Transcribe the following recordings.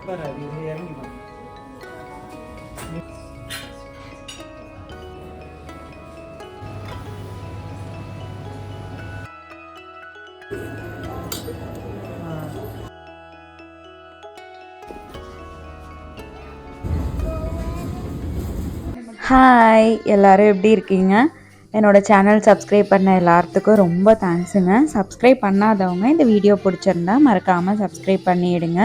Hi, எல்லோரும் எப்படி இருக்கீங்க? என்னோடய சேனல் சப்ஸ்கிரைப் பண்ண எல்லாத்துக்கும் ரொம்ப தேங்க்ஸுங்க. சப்ஸ்கிரைப் பண்ணாதவங்க இந்த வீடியோ பிடிச்சிருந்தா மறக்காமல் சப்ஸ்கிரைப் பண்ணிவிடுங்க.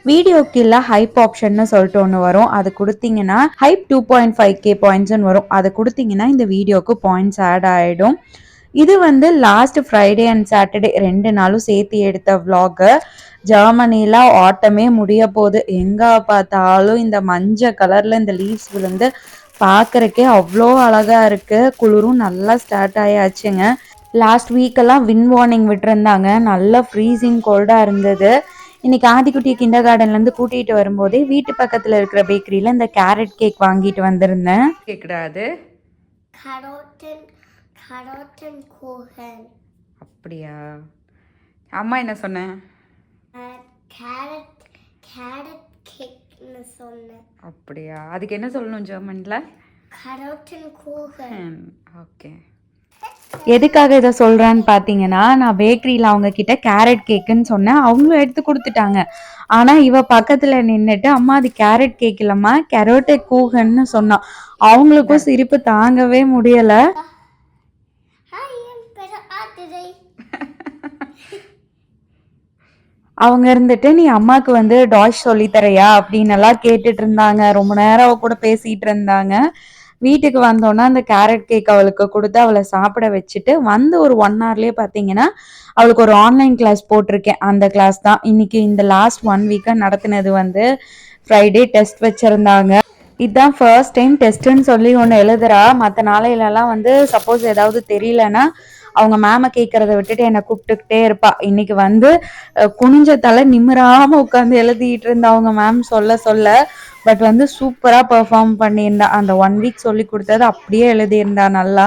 வீடியோக்கு இல்லை ஹைப் ஆப்ஷன்னு சொல்லிட்டு ஒன்று வரும். அது கொடுத்தீங்கன்னா ஹைப் 2.5K பாயிண்ட்ஸ்ன்னு வரும். அதை கொடுத்தீங்கன்னா இந்த வீடியோக்கு பாயிண்ட்ஸ் ஆட் ஆகிடும். இது வந்து லாஸ்ட் ஃப்ரைடே அண்ட் சாட்டர்டே 2 நாளும் சேர்த்து எடுத்த விலாகு. ஜெர்மனியில் ஆட்டமே முடிய போகுது. எங்கே பார்த்தாலும் இந்த மஞ்சள் கலரில் இந்த லீவ்ஸ் விழுந்து பார்க்குறக்கே அவ்வளோ அழகாக இருக்குது. குளிரும் நல்லா ஸ்டார்ட் ஆயாச்சுங்க. லாஸ்ட் வீக்கெல்லாம் வின் வார்னிங் விட்டுருந்தாங்க. நல்ல ஃப்ரீசிங் கோல்டாக இருந்தது. இன்னைக்கு ஆதிக்குட்டியை கிண்டர் கார்டன்லேருந்து கூட்டிகிட்டு வரும்போதே வீட்டு பக்கத்தில் இருக்கிற பேக்கரியில் இந்த கேரட் கேக் வாங்கிட்டு வந்திருந்தேன். கேட்குறாது அப்படியா? அம்மா என்ன சொன்னேன்? அப்படியா? அதுக்கு என்ன சொல்லணும் ஜெர்மன்ல? ஓகே. எதுக்காக இதை சொல்கிறான்னு பார்த்தீங்கன்னா, நான் பேக்கரியில் அவங்க கிட்ட கேரட் கேக்குன்னு சொன்னேன். அவங்களும் எடுத்து கொடுத்துட்டாங்க. ஆனால் இவ பக்கத்தில் நின்றுட்டு அம்மா அது கேரட் கேக் இல்லைம்மா கரோட்டே கூகன்னு சொன்னான். அவங்களுக்கும் சிரிப்பு தாங்கவே முடியலை. அவங்க இருந்துட்டு நீ அம்மாவுக்கு வந்து டாஷ் சொல்லித்தரையா அப்படின்னு எல்லாம் கேட்டுட்டு இருந்தாங்க. ரொம்ப நேரம் கூட பேசிட்டு இருந்தாங்க. வீட்டுக்கு வந்தோன்னா அந்த கேரட் கேக் அவளுக்கு கொடுத்து அவளை சாப்பிட வச்சுட்டு வந்து ஒரு 1 ஹவர்லேயே பார்த்தீங்கன்னா அவளுக்கு ஒரு ஆன்லைன் கிளாஸ் போட்டிருக்கேன். அந்த கிளாஸ் தான் இன்னைக்கு இந்த லாஸ்ட் 1 வீக்காக நடத்தினது. வந்து ஃப்ரைடே டெஸ்ட் வச்சுருந்தாங்க. இதுதான் ஃபர்ஸ்ட் டைம் டெஸ்ட்டுன்னு சொல்லி ஒன்று எழுதுறா. மற்ற நாளையிலலாம் வந்து சப்போஸ் ஏதாவது தெரியலன்னா அவங்க மேமை கேட்கறத விட்டுட்டு என்னை கூப்பிட்டுக்கிட்டே இருப்பா. இன்னைக்கு வந்து குனிஞ்ச தலை நிமிராமல் உட்காந்து எழுதிட்டு இருந்தா அவங்க மேம் சொல்ல. பட் வந்து சூப்பராக பெர்ஃபார்ம் பண்ணியிருந்தா. அந்த 1 வீக் சொல்லி கொடுத்தது அப்படியே எழுதியிருந்தா நல்லா.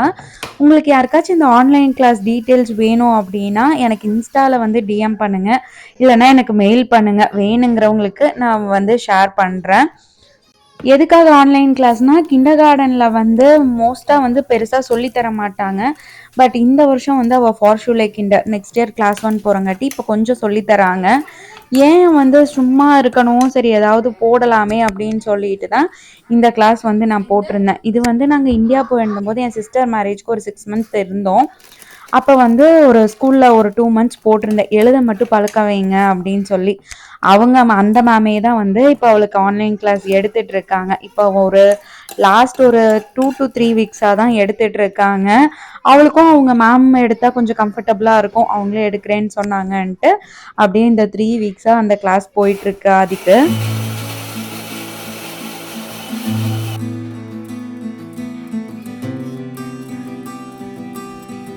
உங்களுக்கு யாருக்காச்சும் இந்த ஆன்லைன் கிளாஸ் டீட்டெயில்ஸ் வேணும் அப்படின்னா எனக்கு இன்ஸ்டாவில் வந்து டிஎம் பண்ணுங்கள், இல்லைனா எனக்கு மெயில் பண்ணுங்கள். வேணுங்கிறவங்களுக்கு நான் வந்து ஷேர் பண்ணுறேன். எதுக்காக ஆன்லைன் கிளாஸ்னால் கிண்டர் கார்டனில் வந்து மோஸ்ட்டாக வந்து பெருசாக சொல்லித்தர மாட்டாங்க. பட் இந்த வருஷம் வந்து அவள் ஃபார்ஷூலே கிண்டர் நெக்ஸ்ட் இயர் கிளாஸ் 1 போகிறங்காட்டி இப்போ கொஞ்சம் சொல்லித்தராங்க. ஏன் வந்து சும்மா இருக்கணும், சரி ஏதாவது போடலாமே அப்படின்னு சொல்லிட்டு தான் இந்த கிளாஸ் வந்து நான் போட்டிருந்தேன். இது வந்து நாங்கள் இந்தியா போயிருந்தபோது என் சிஸ்டர் மேரேஜ்க்கு ஒரு 6 months இருந்தோம். அப்போ வந்து ஒரு ஸ்கூலில் ஒரு 2 months போட்டிருந்தேன். எழுத மட்டும் பழக்க வைங்க அப்படின்னு சொல்லி. அவங்க அந்த மேமே தான் வந்து இப்போ அவளுக்கு ஆன்லைன் கிளாஸ் எடுத்துட்டு இருக்காங்க. இப்போ ஒரு லாஸ்ட் ஒரு 2 to 3 வீக்ஸாக தான் எடுத்துட்டு இருக்காங்க. அவளுக்கும் அவங்க மேம் எடுத்தால் கொஞ்சம் கம்ஃபர்டபுளாக இருக்கும். அவங்களே எடுக்கிறேன்னு சொன்னாங்கன்ட்டு அப்படியே இந்த 3 வீக்ஸாக அந்த கிளாஸ் போயிட்டுருக்கு. அதுக்கு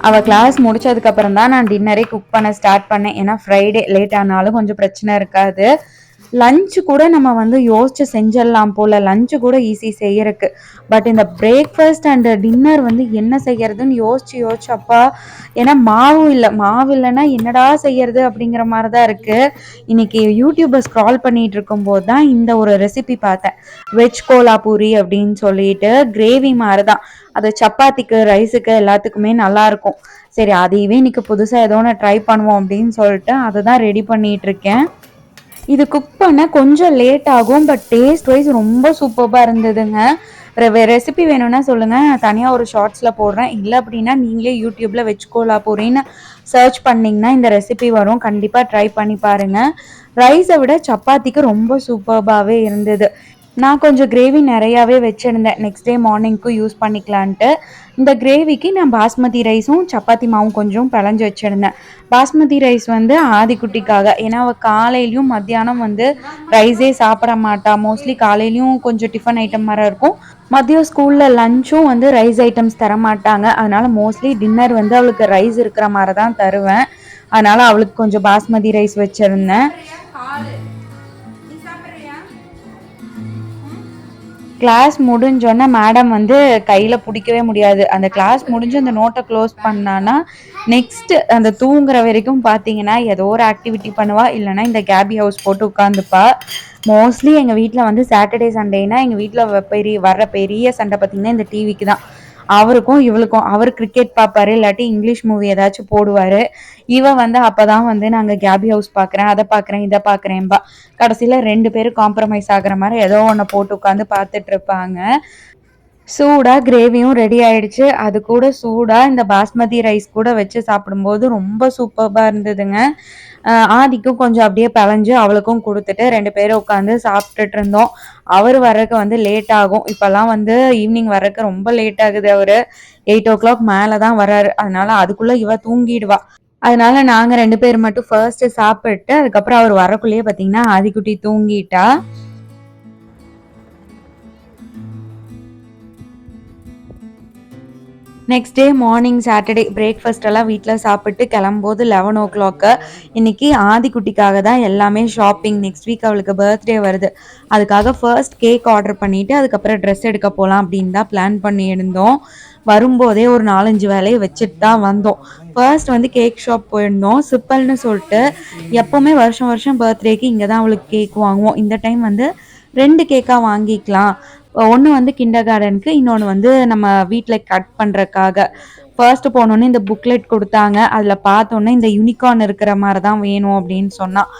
அவள் கிளாஸ் முடிச்சதுக்கப்புறம் தான் நான் டின்னரே குக் பண்ண ஸ்டார்ட் பண்ணேன். ஏன்னா ஃப்ரைடே லேட் ஆனாலும் கொஞ்சம் பிரச்சனை இருக்காது. லஞ்சு கூட நம்ம வந்து யோசிச்சு செஞ்சிடலாம் போல். லஞ்சு கூட ஈஸி செய்யறதுக்கு. பட் இந்த பிரேக்ஃபாஸ்ட் அண்ட் டின்னர் வந்து என்ன செய்யறதுன்னு யோசிச்சு அப்பா, ஏன்னா மாவு இல்லைன்னா என்னடா செய்யறது அப்படிங்கிற மாதிரி தான் இருக்குது. இன்னைக்கு யூடியூப்பை ஸ்க்ரால் பண்ணிட்டு இருக்கும்போது தான் இந்த ஒரு ரெசிபி பார்த்தேன். வெஜ் கோலாபூரி அப்படின்னு சொல்லிட்டு கிரேவி மாதிரி தான். அது சப்பாத்திக்கு ரைஸுக்கு எல்லாத்துக்குமே நல்லாயிருக்கும். சரி அதையவே இன்னைக்கு புதுசாக ஏதோ ஒன்று ட்ரை பண்ணுவோம் அப்படின்னு சொல்லிட்டு அதை தான் ரெடி பண்ணிகிட்டு இருக்கேன். இது குக் பண்ண கொஞ்சம் லேட் ஆகும். பட் டேஸ்ட் வைஸ் ரொம்ப சூப்பராக இருந்ததுங்க. ரெசிபி வேணும்னா சொல்லுங்கள், நான் தனியாக ஒரு ஷார்ட்ஸில் போடுறேன். இல்லை அப்படின்னா நீங்களே யூடியூப்பில் வெஜ் கோலாபூரின்னு சர்ச் பண்ணிங்கன்னா இந்த ரெசிபி வரும். கண்டிப்பாக ட்ரை பண்ணி பாருங்கள். ரைஸை விட சப்பாத்திக்கு ரொம்ப சூப்பராகவே இருந்தது. நான் கொஞ்சம் கிரேவி நிறையாவே வச்சுருந்தேன், நெக்ஸ்ட் டே மார்னிங்க்கும் யூஸ் பண்ணிக்கலான்ட்டு. இந்த கிரேவிக்கு நான் பாஸ்மதி ரைஸும் சப்பாத்தி மாவும் கொஞ்சம் பிளஞ்சு வச்சுருந்தேன். பாஸ்மதி ரைஸ் வந்து ஆதிக்குட்டிக்காக. ஏன்னா அவள் காலையிலையும் மத்தியானம் வந்து ரைஸே சாப்பிட மாட்டா. மோஸ்ட்லி காலையிலையும் கொஞ்சம் டிஃபன் ஐட்டம் மாதிரி இருக்கும். மதியம் ஸ்கூலில் லஞ்சும் வந்து ரைஸ் ஐட்டம்ஸ் தர மாட்டாங்க. அதனால் மோஸ்ட்லி டின்னர் வந்து அவளுக்கு ரைஸ் இருக்கிற மாதிரி தான் தருவேன். அதனால் அவளுக்கு கொஞ்சம் பாஸ்மதி ரைஸ் வச்சுருந்தேன். கிளாஸ் முடிஞ்சோன்னே மேடம் வந்து கையில் பிடிக்கவே முடியாது. அந்த கிளாஸ் முடிஞ்சு அந்த நோட்டை க்ளோஸ் பண்ணான்னா நெக்ஸ்ட்டு அந்த தூங்குற வரைக்கும் பார்த்தீங்கன்னா ஏதோ ஒரு ஆக்டிவிட்டி பண்ணுவா, இல்லைன்னா இந்த கேபி ஹவுஸ் போட்டு உட்காந்துப்பா. மோஸ்ட்லி எங்கள் வீட்டில் வந்து சாட்டர்டே சண்டேனா எங்கள் வீட்டில் வர்ற பெரிய சண்டை பார்த்தீங்கன்னா இந்த டிவிக்கு தான். அவருக்கும் இவளுக்கும் அவர் கிரிக்கெட் பார்ப்பாரு, இல்லாட்டி இங்கிலீஷ் மூவி ஏதாச்சும் போடுவாரு. இவ வந்து அப்பதான் வந்து நாங்க கேபி ஹவுஸ் பார்க்குறேன், அதை பார்க்குறேன், இதை பார்க்குறேன்பா. கடைசியில 2 பேரும் காம்ப்ரமைஸ் ஆகுற மாதிரி ஏதோ ஒன்று போட்டு உட்காந்து பார்த்துட்டு இருப்பாங்க. சூடா கிரேவியும் ரெடி ஆயிடுச்சு. அது கூட சூடா இந்த பாஸ்மதி ரைஸ் கூட வச்சு சாப்பிடும்போது ரொம்ப சூப்பர்பா இருந்ததுங்க. ஆதிக்கும் கொஞ்சம் அப்படியே பெலஞ்சு அவளுக்கும் குடுத்துட்டு 2 பேரும் உட்காந்து சாப்பிட்டுட்டு இருந்தோம். அவரு வர்றதுக்கு வந்து லேட் ஆகும். இப்பல்லாம் வந்து ஈவினிங் வர்றதுக்கு ரொம்ப லேட் ஆகுது. அவரு 8:00 மேல தான் வர்றாரு. அதனால அதுக்குள்ள இவ தூங்கிடுவா. அதனால நாங்க 2 பேர் மட்டும் ஃபர்ஸ்ட் சாப்பிட்டு, அதுக்கப்புறம் அவர் வரக்குள்ளேயே பார்த்தீங்கன்னா ஆதிக்குட்டி தூங்கிட்டா. Next day morning Saturday breakfast எல்லாம் வீட்டில் சாப்பிட்டு கிளம்போது 11:00. இன்னைக்கு ஆதிக்குட்டிக்காக தான் எல்லாமே ஷாப்பிங். நெக்ஸ்ட் வீக் அவளுக்கு பர்த்டே வருது. அதுக்காக ஃபர்ஸ்ட் கேக் ஆர்டர் பண்ணிட்டு அதுக்கப்புறம் ட்ரெஸ் எடுக்க போகலாம் அப்படின்னு தான் பிளான் பண்ணி இருந்தோம். வரும்போதே ஒரு 4-5 வேலையை வச்சுட்டு தான் வந்தோம். ஃபர்ஸ்ட் வந்து கேக் ஷாப் போயிருந்தோம். சிப்பல்னு சொல்லிட்டு எப்போவுமே வருஷம் வருஷம் பர்த்டேக்கு இங்கே தான் அவளுக்கு கேக் வாங்குவோம். இந்த டைம் வந்து 2 கேக்காக வாங்கிக்கலாம். ஒன்று வந்து கிண்டர் கார்டனுக்கு, இன்னொன்று வந்து நம்ம வீட்டில் கட் பண்ணுறக்காக. ஃபர்ஸ்ட் போனோன்னே இந்த புக்லெட் கொடுத்தாங்க. அதில் பார்த்தோன்னே இந்த யூனிகார்ன் இருக்கிற மாதிரி தான் வேணும் அப்படின்னு சொன்னான்.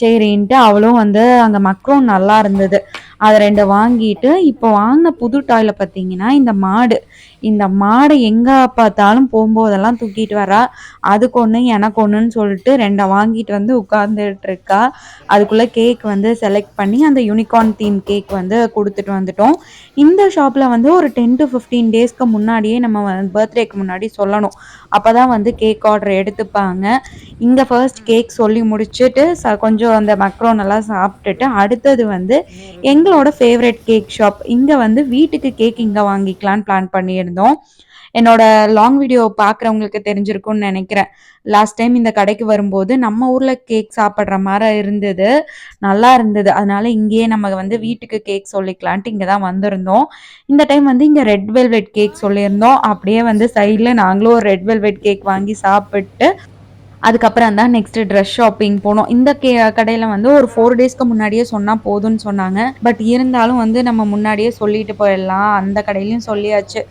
சரின்ட்டு அவளும் வந்து அங்கே மக்ரோன் நல்லா இருந்தது, அதை 2 வாங்கிட்டு இப்போ வாங்கின புது டாயில் பார்த்தீங்கன்னா இந்த மாடை எங்கே பார்த்தாலும் போகும்போதெல்லாம் தூக்கிட்டு வரா. அதுக்கு ஒன்று எனக்கு ஒன்றுன்னு சொல்லிட்டு 2 வாங்கிட்டு வந்து உட்கார்ந்துட்டு இருக்கா. அதுக்குள்ளே கேக் வந்து செலக்ட் பண்ணி அந்த யூனிகார்ன் தீம் கேக் வந்து கொடுத்துட்டு வந்துட்டோம். இந்த ஷாப்பில் வந்து ஒரு 10 to 15 டேஸ்க்கு முன்னாடியே நம்ம பர்த்டேக்கு முன்னாடி சொல்லணும். அப்போ தான் வந்து கேக் ஆர்டர் எடுத்துப்பாங்க. இங்கே ஃபர்ஸ்ட் கேக் சொல்லி முடிச்சுட்டு கொஞ்சம் அந்த மக்ரோன் எல்லாம் சாப்பிட்டுட்டு அடுத்தது வந்து எங்களோட ஃபேவரட் கேக் ஷாப். இங்கே வந்து வீட்டுக்கு கேக் இங்கே வாங்கிக்கலான்னு பிளான் பண்ணியிருந்தோம். என்னோட லாங் வீடியோ பார்க்குறவங்களுக்கு தெரிஞ்சிருக்கும்னு நினைக்கிறேன். லாஸ்ட் டைம் இந்த கடைக்கு வரும்போது நம்ம ஊரில் கேக் சாப்பிட்ற மாதிரி இருந்தது, நல்லா இருந்தது. அதனால இங்கேயே நம்ம வந்து வீட்டுக்கு கேக் சொல்லிக்கலான்ட்டு இங்கே தான் வந்திருந்தோம். இந்த டைம் வந்து இங்கே ரெட் வெல்வெட் கேக் சொல்லியிருந்தோம். அப்படியே வந்து சைடில் நாங்களும் ஒரு ரெட் வெல்வெட் கேக் வாங்கி சாப்பிட்டு அதுக்கப்புறம் தான் நெக்ஸ்ட் ட்ரெஸ் ஷாப்பிங் போனோம். இந்த கடையில் வந்து ஒரு 4 டேஸ்க்கு முன்னாடியே சொன்னால் போதும்னு சொன்னாங்க. பட் இருந்தாலும் வந்து நம்ம முன்னாடியே சொல்லிட்டு போயிடலாம். அந்த கடையிலையும் சொல்லியாச்சு,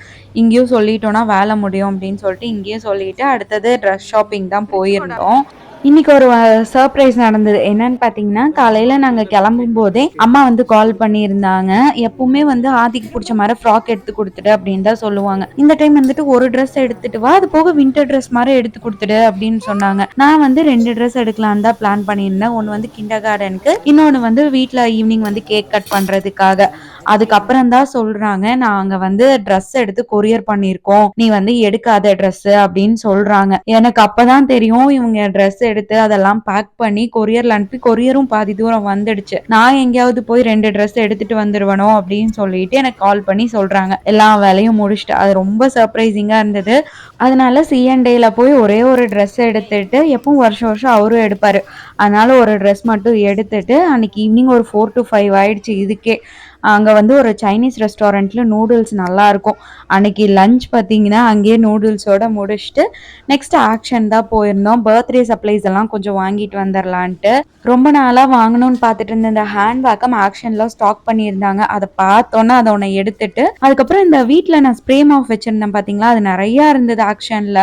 இங்கேயும் சொல்லிட்டோன்னா வேலை முடியும் அப்படின்னு சொல்லிட்டு இங்கேயும் சொல்லிட்டு அடுத்தது ட்ரெஸ் ஷாப்பிங் தான் போயிருந்தோம். இன்னைக்கு ஒரு சர்ப்ரைஸ் நடந்தது. என்னன்னு பார்த்தீங்கன்னா, காலையில் நாங்கள் கிளம்பும் போதே அம்மா வந்து கால் பண்ணியிருந்தாங்க. எப்பவுமே வந்து ஆதிக்கு பிடிச்ச மாதிரி ஃப்ராக் எடுத்து கொடுத்துடு அப்படின்னு தான் சொல்லுவாங்க. இந்த டைம் வந்துட்டு ஒரு ட்ரெஸ் எடுத்துட்டு வா, அது போக வின்டர் ட்ரெஸ் மாதிரி எடுத்து கொடுத்துடு அப்படின்னு சொன்னாங்க. நான் வந்து 2 ட்ரெஸ் எடுக்கலான்னு தான் பிளான் பண்ணியிருந்தேன். ஒன்று வந்து கிண்டர் கார்டனுக்கு, இன்னொன்று வந்து வீட்டில் ஈவினிங் வந்து கேக் கட் பண்ணுறதுக்காக. அதுக்கப்புறம் தான் சொல்றாங்க, நாங்க வந்து ட்ரெஸ் எடுத்து கொரியர் பண்ணியிருக்கோம், நீ வந்து எடுக்காத ட்ரெஸ் அப்படின்னு சொல்றாங்க. எனக்கு அப்பதான் தெரியும் இவங்க ட்ரெஸ் எடுத்து அதெல்லாம் பேக் பண்ணி கொரியர்ல அனுப்பி கொரியரும் பாதி தூரம் வந்துடுச்சு. நான் எங்கேயாவது போய் 2 ட்ரெஸ் எடுத்துட்டு வந்துருவனோ அப்படின்னு சொல்லிட்டு எனக்கு கால் பண்ணி சொல்றாங்க. எல்லா வேலையும் முடிச்சுட்டு அது ரொம்ப சர்ப்ரைசிங்கா இருந்தது. அதனால C&Aல போய் ஒரே ஒரு ட்ரெஸ் எடுத்துட்டு, எப்பவும் வருஷம் வருஷம் அவரும் எடுப்பாரு, அதனால ஒரு ட்ரெஸ் மட்டும் எடுத்துட்டு அன்னைக்கு ஈவினிங் ஒரு 4 to 5 ஆயிடுச்சு. இதுக்கே அங்கே வந்து ஒரு சைனீஸ் ரெஸ்டாரண்ட்டில் நூடுல்ஸ் நல்லாயிருக்கும். அன்னைக்கு லஞ்ச் பார்த்தீங்கன்னா அங்கேயே நூடுல்ஸோட முடிச்சுட்டு நெக்ஸ்ட் ஆக்ஷன் தான் போயிருந்தோம். பர்த்டே சப்ளைஸ் எல்லாம் கொஞ்சம் வாங்கிட்டு வந்துடலான்ட்டு. ரொம்ப நாளாக வாங்கணும்னு பார்த்துட்டு இருந்த இந்த ஹேண்ட் பேக்கம் ஆக்ஷனில் ஸ்டாக் பண்ணியிருந்தாங்க. அதை பார்த்தோன்னா அதை ஒன்று எடுத்துட்டு அதுக்கப்புறம் இந்த வீட்டில் நான் ஸ்ப்ரே மாஃப் வச்சுருந்தேன் பார்த்தீங்களா, அது நிறையா இருந்தது ஆக்ஷனில்.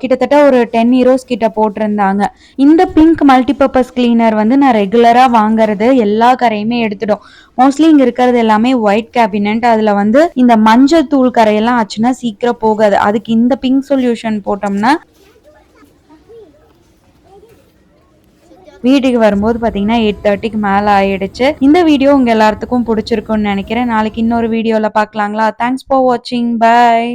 கிட்டத்தட்ட ஒரு 10 ஹீரோஸ் கிட்ட போட்டிருந்தாங்க. இந்த பிங்க் மல்டிபர்பஸ் கிளீனர் வந்து நான் ரெகுலராக வாங்குறது எல்லா கரையுமே எடுத்துடும். மோஸ்ட்லி இங்கே இருக்கிறது எல்லாமே ஒயிட் கேபினட். அதில் வந்து இந்த மஞ்சள் தூள் கரையெல்லாம் ஆச்சுன்னா சீக்கிரம் போகாது. அதுக்கு இந்த பிங்க் சொல்யூஷன் போட்டோம்னா வீட்டுக்கு வரும்போது பார்த்தீங்கன்னா 8:30க்கு மேலே ஆயிடுச்சு. இந்த வீடியோ உங்கள் எல்லாத்துக்கும் பிடிச்சிருக்குன்னு நினைக்கிறேன். நாளைக்கு இன்னொரு வீடியோவில் பார்க்கலாங்களா? தேங்க்ஸ் ஃபார் வாட்சிங். பை.